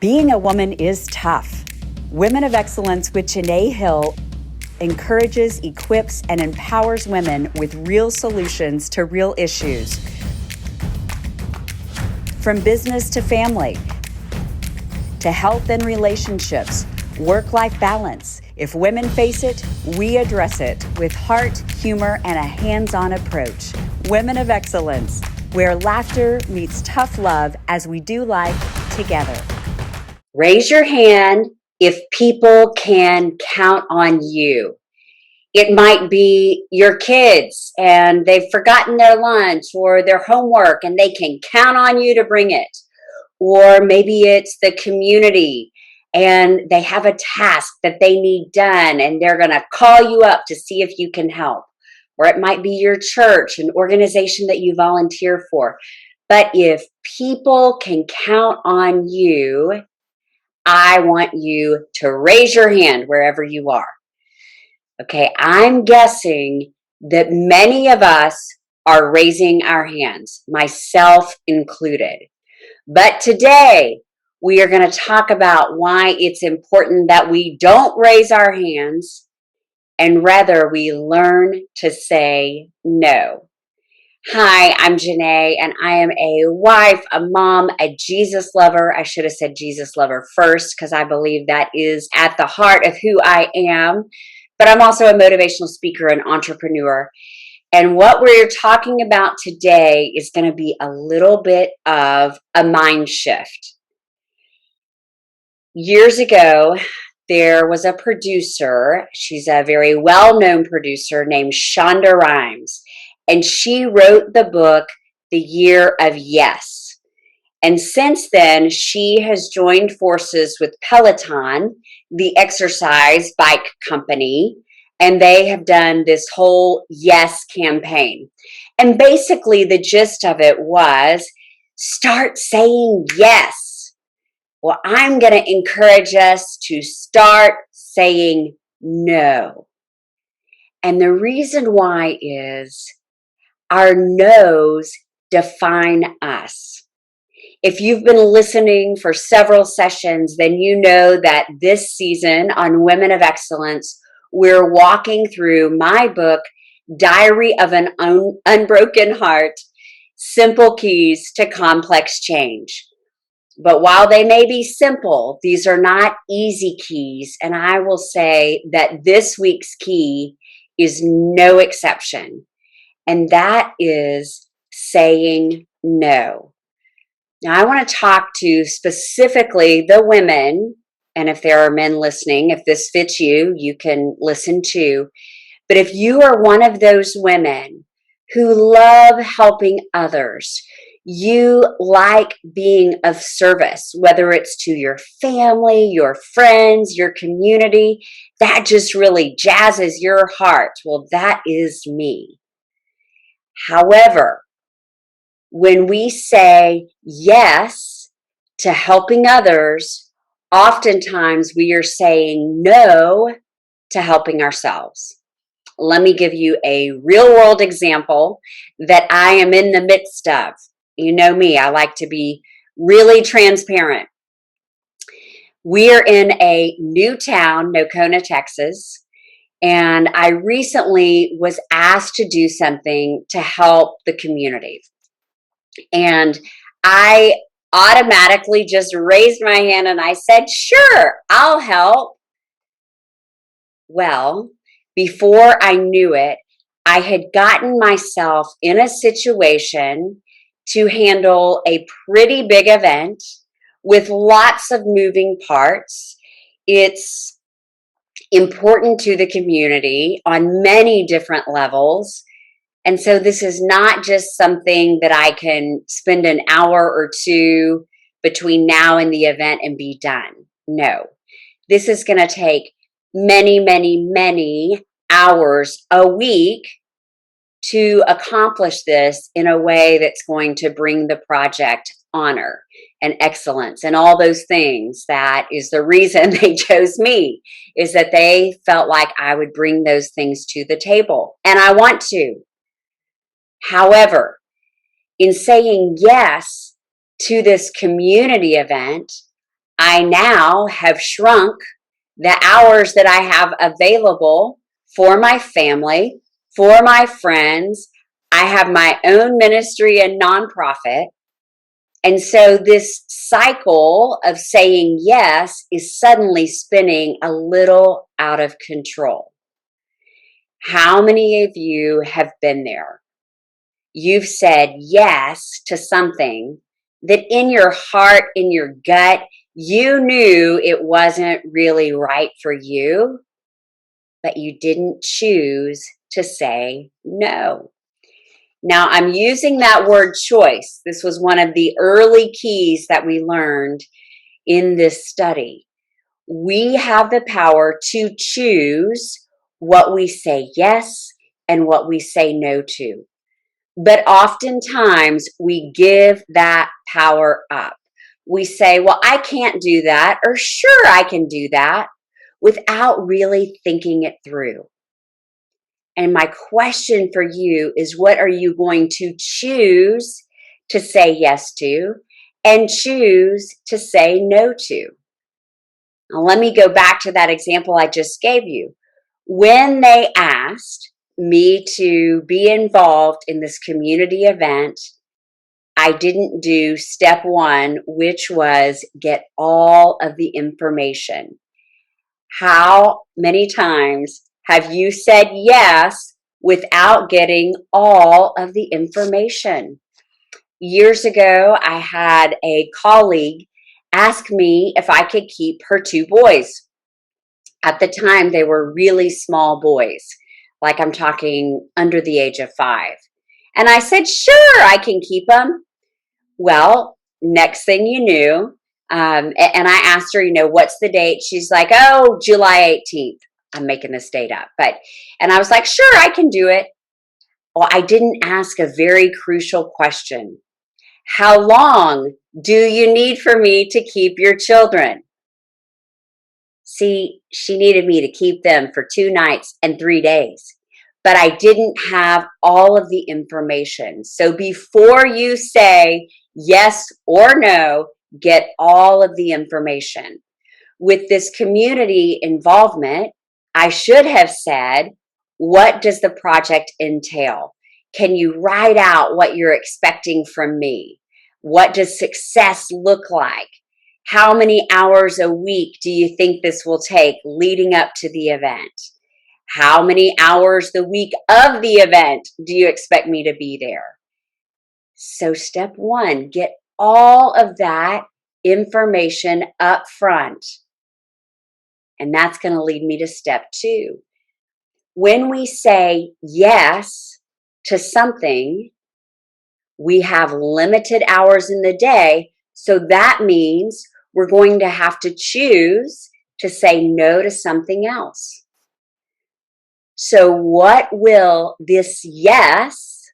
Being a woman is tough. Women of Excellence with Janeé Hill encourages, equips, and empowers women with real solutions to real issues. From business to family, to health and relationships, work-life balance. If women face it, we address it with heart, humor, and a hands-on approach. Women of Excellence, where laughter meets tough love as we do life together. Raise your hand if people can count on you. It might be your kids and they've forgotten their lunch or their homework and they can count on you to bring it. Or maybe it's the community and they have a task that they need done and they're going to call you up to see if you can help. Or it might be your church, an organization that you volunteer for. But if people can count on you, I want you to raise your hand wherever you are. Okay, I'm guessing that many of us are raising our hands, myself included. But today, we are going to talk about why it's important that we don't raise our hands and rather we learn to say no. Hi, I'm Janeé, and I am a wife, a mom, a Jesus lover. I should have said Jesus lover first because I believe that is at the heart of who I am. But I'm also a motivational speaker and entrepreneur. And what we're talking about today is going to be a little bit of a mind shift. Years ago, there was a producer. She's a very well-known producer named Shonda Rhimes. And she wrote the book, The Year of Yes. And since then, she has joined forces with Peloton, the exercise bike company, and they have done this whole Yes campaign. And basically, the gist of it was start saying yes. Well, I'm going to encourage us to start saying no. And the reason why is our no's define us. If you've been listening for several sessions, then you know that this season on Women of Excellence, we're walking through my book, Diary of an Unbroken Heart, Simple Keys to Complex Change. But while they may be simple, these are not easy keys. And I will say that this week's key is no exception. And that is saying no. Now, I want to talk to specifically the women, and if there are men listening, if this fits you, you can listen too. But if you are one of those women who love helping others, you like being of service, whether it's to your family, your friends, your community, that just really jazzes your heart. Well, that is me. However, when we say yes to helping others, oftentimes we are saying no to helping ourselves. Let me give you a real world example that I am in the midst of. You know me, I like to be really transparent. We are in a new town, Nocona, Texas. And I recently was asked to do something to help the community. And I automatically just raised my hand and I said, sure, I'll help. Well, before I knew it, I had gotten myself in a situation to handle a pretty big event with lots of moving parts. It's important to the community on many different levels. And so this is not just something that I can spend an hour or two between now and the event and be done. No, this is going to take many, many, many hours a week to accomplish this in a way that's going to bring the project honor and excellence and all those things. That is the reason they chose me, is that they felt like I would bring those things to the table. And I want to. However, in saying yes to this community event, I now have shrunk the hours that I have available for my family, for my friends. I have my own ministry and nonprofit. And so this cycle of saying yes is suddenly spinning a little out of control. How many of you have been there? You've said yes to something that in your heart, in your gut, you knew it wasn't really right for you, but you didn't choose to say no. Now, I'm using that word choice. This was one of the early keys that we learned in this study. We have the power to choose what we say yes and what we say no to. But oftentimes we give that power up. We say, well, I can't do that, or sure, I can do that, without really thinking it through. And my question for you is, what are you going to choose to say yes to and choose to say no to? Now, let me go back to that example I just gave you. When they asked me to be involved in this community event, I didn't do step one, which was get all of the information. How many times have you said yes without getting all of the information? Years ago, I had a colleague ask me if I could keep her two boys. At the time, they were really small boys, like I'm talking under the age of 5. And I said, sure, I can keep them. Well, next thing you knew, and I asked her, what's the date? She's like, oh, July 18th. I'm making this date up. And I was like, sure, I can do it. Well, I didn't ask a very crucial question. How long do you need for me to keep your children? See, she needed me to keep them for 2 nights and 3 days. But I didn't have all of the information. So before you say yes or no, get all of the information. With this community involvement, I should have said, what does the project entail? Can you write out what you're expecting from me? What does success look like? How many hours a week do you think this will take leading up to the event? How many hours the week of the event do you expect me to be there? So step one, get all of that information up front. And that's going to lead me to step two. When we say yes to something, we have limited hours in the day. So that means we're going to have to choose to say no to something else. So what will this yes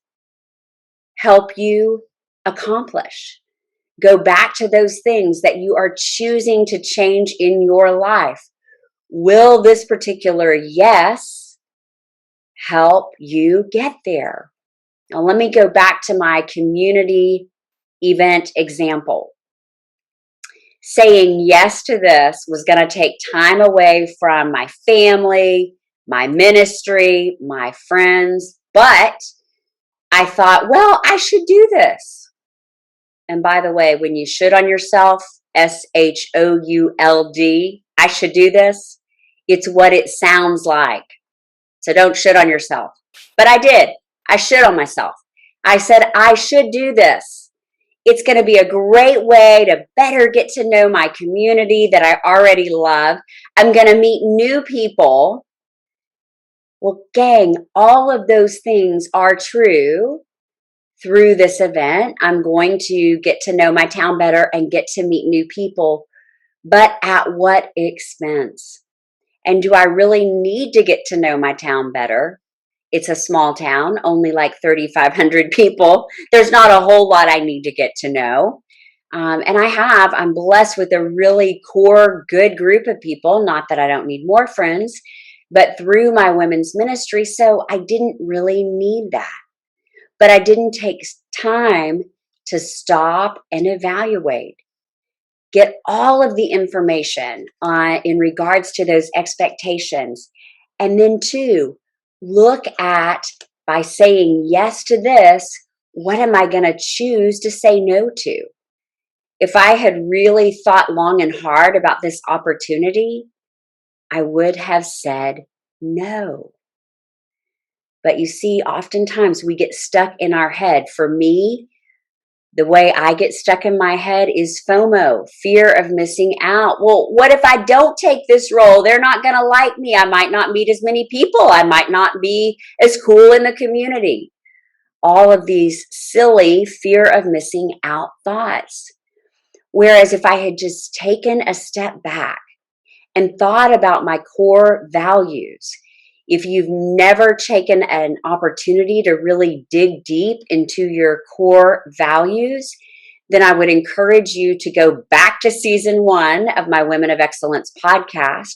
help you accomplish? Go back to those things that you are choosing to change in your life. Will this particular yes help you get there? Now, let me go back to my community event example. Saying yes to this was going to take time away from my family, my ministry, my friends, but I thought, well, I should do this. And by the way, when you should on yourself, SHOULD, I should do this, it's what it sounds like. So don't shit on yourself. But I did. I shit on myself. I said, I should do this. It's going to be a great way to better get to know my community that I already love. I'm going to meet new people. Well, gang, all of those things are true through this event. I'm going to get to know my town better and get to meet new people. But at what expense? And do I really need to get to know my town better? It's a small town, only like 3,500 people. There's not a whole lot I need to get to know. And I'm blessed with a really core, good group of people. Not that I don't need more friends, but through my women's ministry. So I didn't really need that. But I didn't take time to stop and evaluate. get all of the information in regards to those expectations. And then 2, look at, by saying yes to this, what am I going to choose to say no to? If I had really thought long and hard about this opportunity, I would have said no. But you see, oftentimes we get stuck in our head. For me, the way I get stuck in my head is FOMO, fear of missing out. Well, what if I don't take this role? They're not going to like me. I might not meet as many people. I might not be as cool in the community. All of these silly fear of missing out thoughts. Whereas if I had just taken a step back and thought about my core values, if you've never taken an opportunity to really dig deep into your core values, then I would encourage you to go back to season 1 of my Women of Excellence podcast,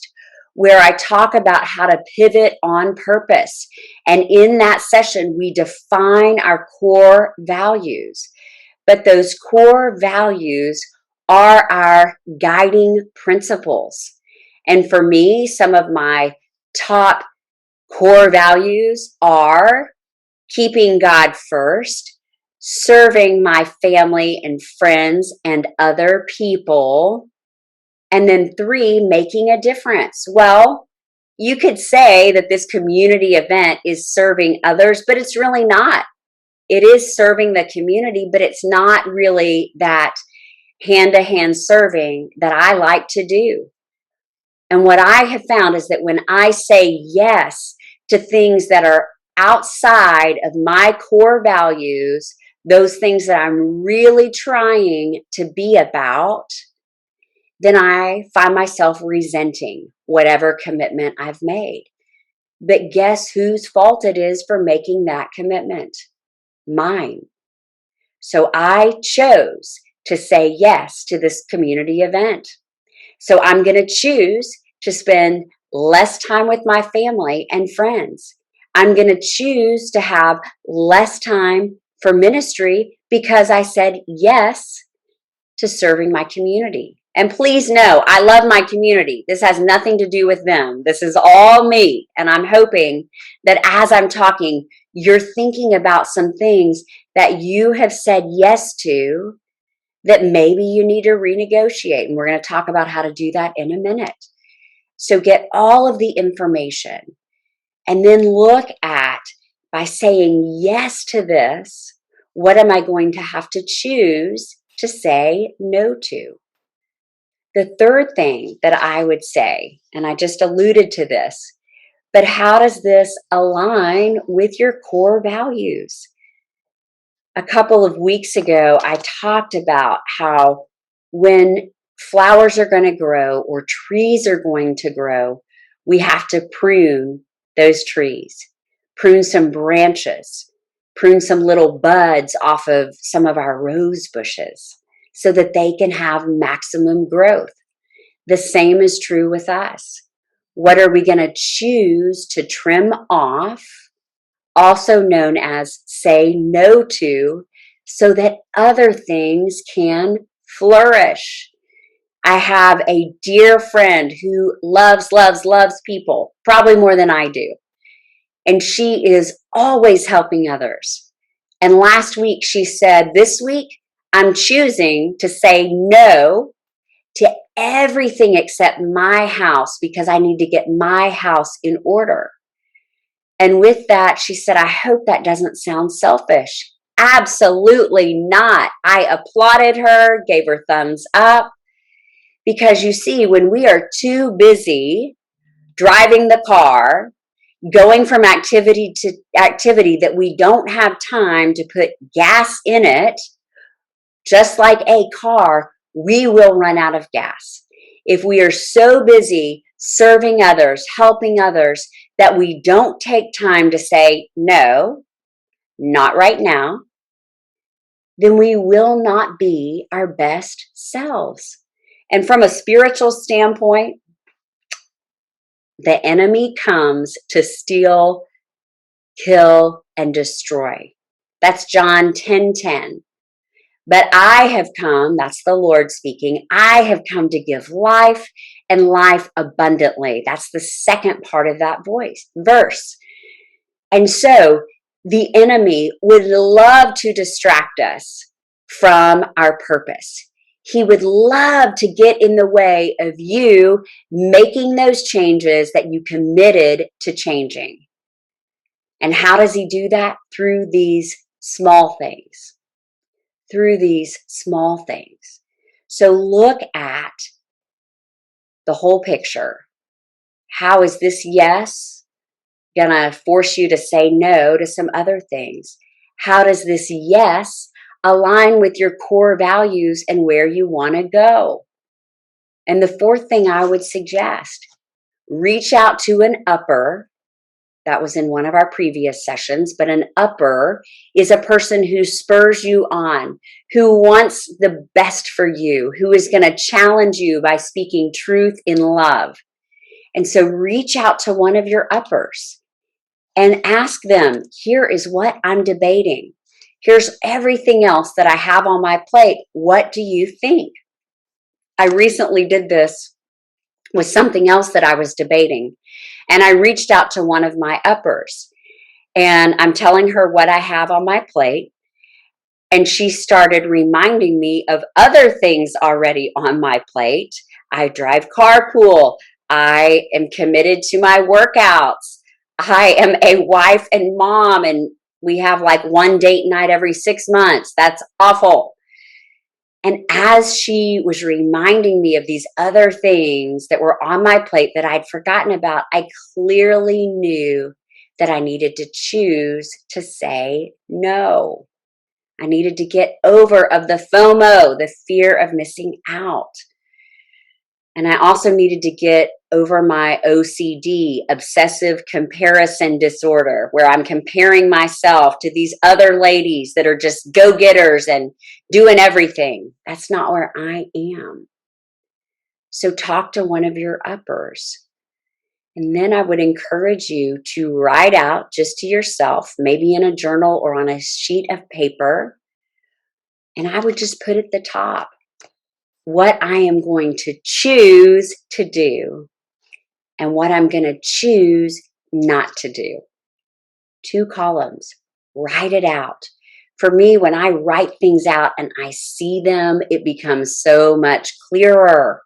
where I talk about how to pivot on purpose. And in that session, we define our core values. But those core values are our guiding principles. And for me, some of my top core values are keeping God first, serving my family and friends and other people, and then 3, making a difference. Well, you could say that this community event is serving others, but it's really not. It is serving the community, but it's not really that hand-to-hand serving that I like to do. And what I have found is that when I say yes to things that are outside of my core values, those things that I'm really trying to be about, then I find myself resenting whatever commitment I've made. But guess whose fault it is for making that commitment? Mine. So I chose to say yes to this community event. So I'm going to choose to spend less time with my family and friends. I'm going to choose to have less time for ministry because I said yes to serving my community. And please know, I love my community. This has nothing to do with them. This is all me. And I'm hoping that as I'm talking, you're thinking about some things that you have said yes to that maybe you need to renegotiate. And we're going to talk about how to do that in a minute. So get all of the information and then look at, by saying yes to this, what am I going to have to choose to say no to? The third thing that I would say, and I just alluded to this, but how does this align with your core values? A couple of weeks ago, I talked about how when flowers are going to grow or trees are going to grow, we have to prune those trees, prune some branches, prune some little buds off of some of our rose bushes so that they can have maximum growth. The same is true with us. What are we going to choose to trim off, also known as say no to, so that other things can flourish? I have a dear friend who loves, loves, loves people, probably more than I do. And she is always helping others. And last week she said, this week I'm choosing to say no to everything except my house because I need to get my house in order. And with that, she said, I hope that doesn't sound selfish. Absolutely not. I applauded her, gave her thumbs up, because you see, when we are too busy driving the car, going from activity to activity that we don't have time to put gas in it, just like a car, we will run out of gas. If we are so busy serving others, helping others, that we don't take time to say, no, not right now, then we will not be our best selves. And from a spiritual standpoint, the enemy comes to steal, kill, and destroy. That's John 10:10. But I have come, that's the Lord speaking, I have come to give life and life abundantly. That's the second part of that verse. And so the enemy would love to distract us from our purpose. He would love to get in the way of you making those changes that you committed to changing. And how does he do that? Through these small things. Through these small things. So look at the whole picture. How is this yes gonna force you to say no to some other things? How does this yes align with your core values and where you want to go? And the fourth thing I would suggest, reach out to an upper. That was in one of our previous sessions, but an upper is a person who spurs you on, who wants the best for you, who is going to challenge you by speaking truth in love. And so reach out to one of your uppers and ask them, here is what I'm debating. Here's everything else that I have on my plate. What do you think? I recently did this with something else that I was debating. And I reached out to one of my uppers and I'm telling her what I have on my plate. And she started reminding me of other things already on my plate. I drive carpool. I am committed to my workouts. I am a wife and mom, and we have like one date night every 6 months. That's awful. And as she was reminding me of these other things that were on my plate that I'd forgotten about, I clearly knew that I needed to choose to say no. I needed to get over of the FOMO, the fear of missing out. And I also needed to get over my OCD, obsessive comparison disorder, where I'm comparing myself to these other ladies that are just go-getters and doing everything. That's not where I am. So talk to one of your uppers. And then I would encourage you to write out just to yourself, maybe in a journal or on a sheet of paper. And I would just put at the top what I am going to choose to do and what I'm going to choose not to do. 2 columns. Write it out. For me, when I write things out and I see them, it becomes so much clearer.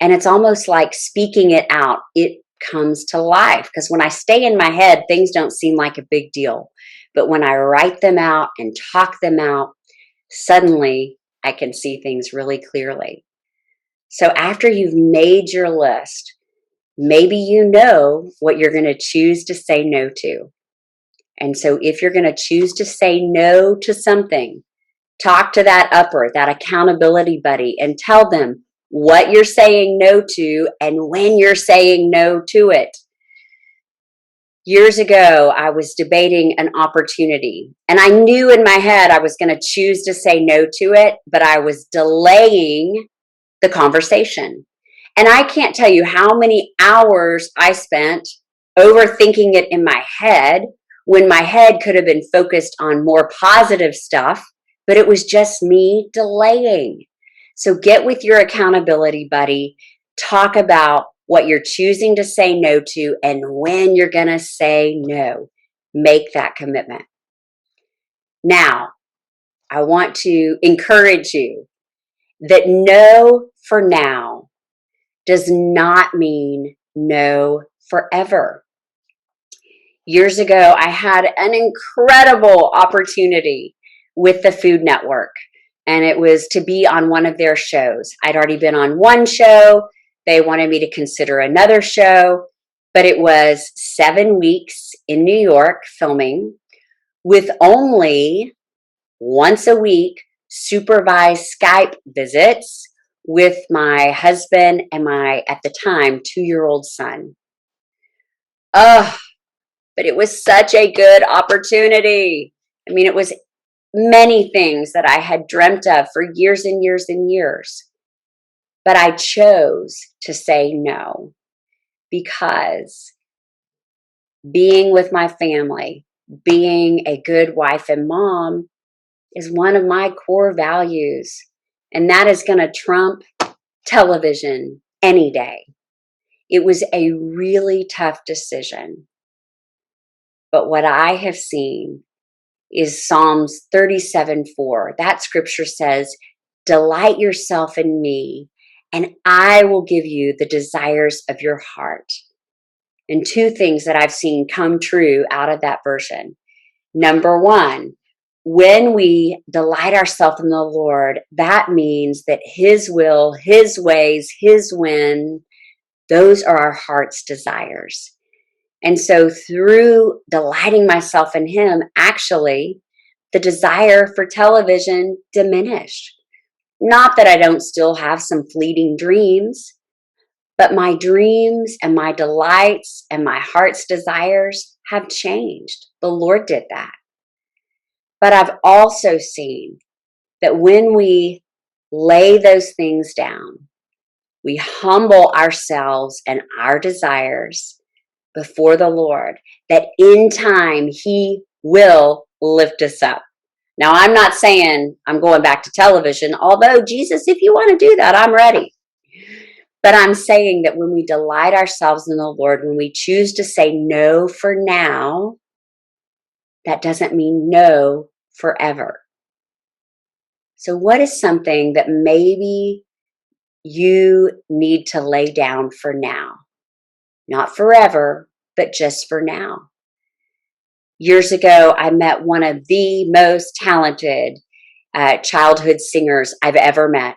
And it's almost like speaking it out. It comes to life. Because when I stay in my head, things don't seem like a big deal. But when I write them out and talk them out, suddenly I can see things really clearly. So after you've made your list, maybe you know what you're going to choose to say no to. And so if you're going to choose to say no to something, talk to that upper, that accountability buddy, and tell them what you're saying no to and when you're saying no to it. Years ago, I was debating an opportunity, and I knew in my head I was going to choose to say no to it, but I was delaying the conversation. And I can't tell you how many hours I spent overthinking it in my head when my head could have been focused on more positive stuff, but it was just me delaying. So get with your accountability buddy, talk about what you're choosing to say no to and when you're going to say no. Make that commitment. Now, I want to encourage you that no for now does not mean no forever. Years ago, I had an incredible opportunity with the Food Network, and it was to be on one of their shows. I'd already been on one show. They wanted me to consider another show, but it was 7 weeks in New York filming with only once a week supervised Skype visits with my husband and my, at the time, 2-year-old son. Oh, but it was such a good opportunity. I mean, it was many things that I had dreamt of for years and years and years. But I chose to say no because being with my family, being a good wife and mom is one of my core values, and that is going to trump television any day. It was a really tough decision. But what I have seen is Psalms 37:4. That scripture says, "Delight yourself in me, and I will give you the desires of your heart." And two things that I've seen come true out of that version. Number one, when we delight ourselves in the Lord, that means that His will, His ways, His win, those are our heart's desires. And so through delighting myself in Him, actually, the desire for television diminished. Not that I don't still have some fleeting dreams, but my dreams and my delights and my heart's desires have changed. The Lord did that. But I've also seen that when we lay those things down, we humble ourselves and our desires before the Lord, that in time He will lift us up. Now, I'm not saying I'm going back to television, although, Jesus, if you want to do that, I'm ready. But I'm saying that when we delight ourselves in the Lord, when we choose to say no for now, that doesn't mean no forever. So what is something that maybe you need to lay down for now? Not forever, but just for now. Years ago, I met one of the most talented childhood singers I've ever met.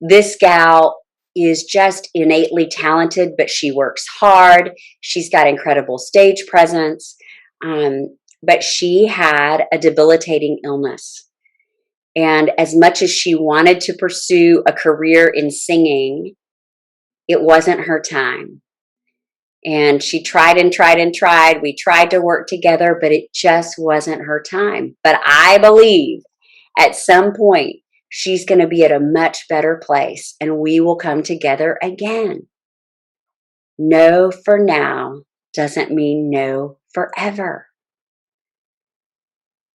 This gal is just innately talented, but she works hard. She's got incredible stage presence. But she had a debilitating illness. And as much as she wanted to pursue a career in singing, it wasn't her time. And she tried and tried and tried. We tried to work together, but it just wasn't her time. But I believe at some point she's going to be at a much better place and we will come together again. No for now doesn't mean no forever.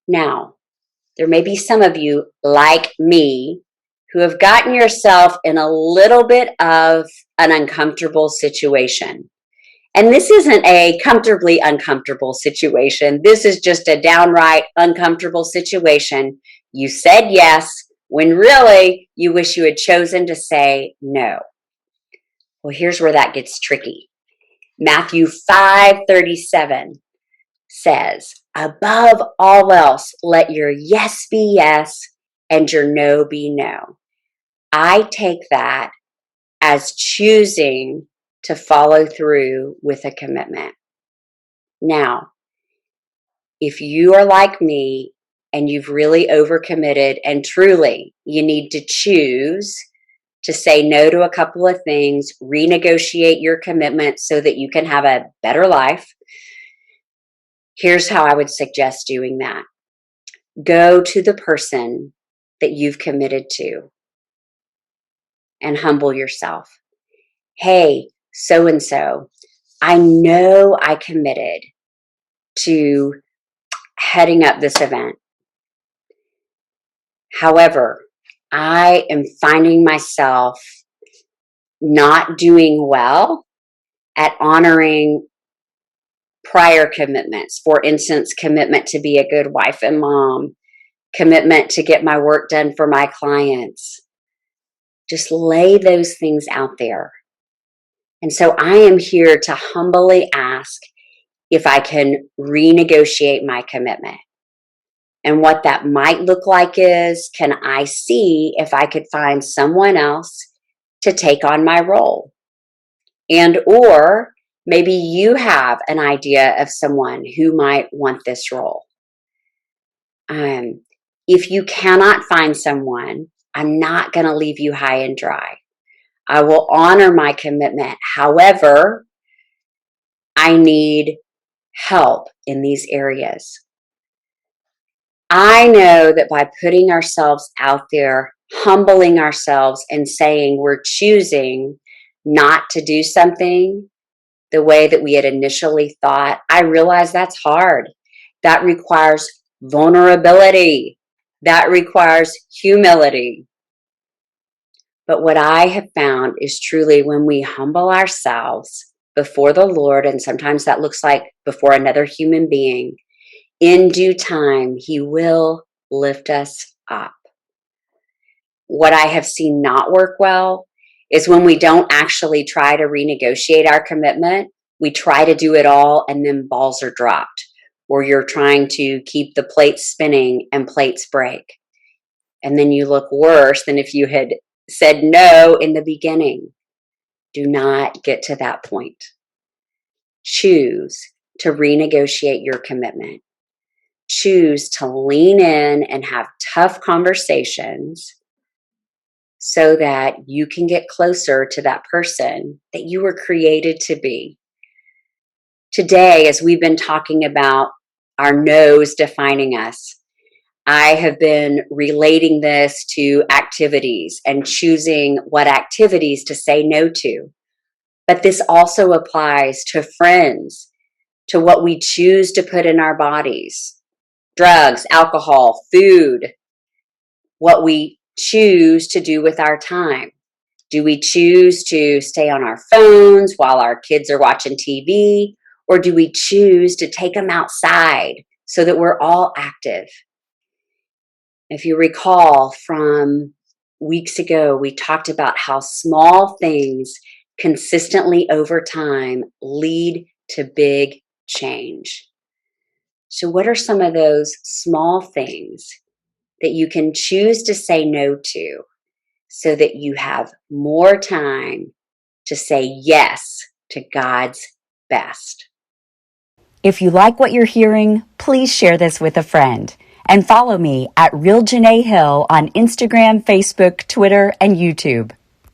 Now, there may be some of you like me who have gotten yourself in a little bit of an uncomfortable situation. And this isn't a comfortably uncomfortable situation. This is just a downright uncomfortable situation. You said yes when really you wish you had chosen to say no. Well, here's where that gets tricky. Matthew 5:37 says, "Above all else, let your yes be yes and your no be no." I take that as choosing to follow through with a commitment. Now, if you are like me and you've really overcommitted and truly you need to choose to say no to a couple of things, renegotiate your commitment so that you can have a better life, here's how I would suggest doing that. Go to the person that you've committed to and humble yourself. Hey, so and so, I know I committed to heading up this event. However, I am finding myself not doing well at honoring prior commitments. For instance, commitment to be a good wife and mom, commitment to get my work done for my clients. Just lay those things out there. And so I am here to humbly ask if I can renegotiate my commitment. And what that might look like is, can I see if I could find someone else to take on my role? And or maybe you have an idea of someone who might want this role. If you cannot find someone, I'm not going to leave you high and dry. I will honor my commitment. However, I need help in these areas. I know that by putting ourselves out there, humbling ourselves and saying we're choosing not to do something the way that we had initially thought, I realize that's hard. That requires vulnerability. That requires humility. But what I have found is truly when we humble ourselves before the Lord, and sometimes that looks like before another human being, in due time, He will lift us up. What I have seen not work well is when we don't actually try to renegotiate our commitment. We try to do it all and then balls are dropped, or you're trying to keep the plates spinning and plates break. And then you look worse than if you had said no in the beginning. Do not get to that point. Choose to renegotiate your commitment. Choose to lean in and have tough conversations so that you can get closer to that person that you were created to be. Today, as we've been talking about our no's defining us, I have been relating this to activities and choosing what activities to say no to. But this also applies to friends, to what we choose to put in our bodies, drugs, alcohol, food, what we choose to do with our time. Do we choose to stay on our phones while our kids are watching TV? Or do we choose to take them outside so that we're all active? If you recall from weeks ago, we talked about how small things consistently over time lead to big change. So, what are some of those small things that you can choose to say no to so that you have more time to say yes to God's best? If you like what you're hearing, please share this with a friend. And follow me at Real Janeé Hill on Instagram, Facebook, Twitter, and YouTube.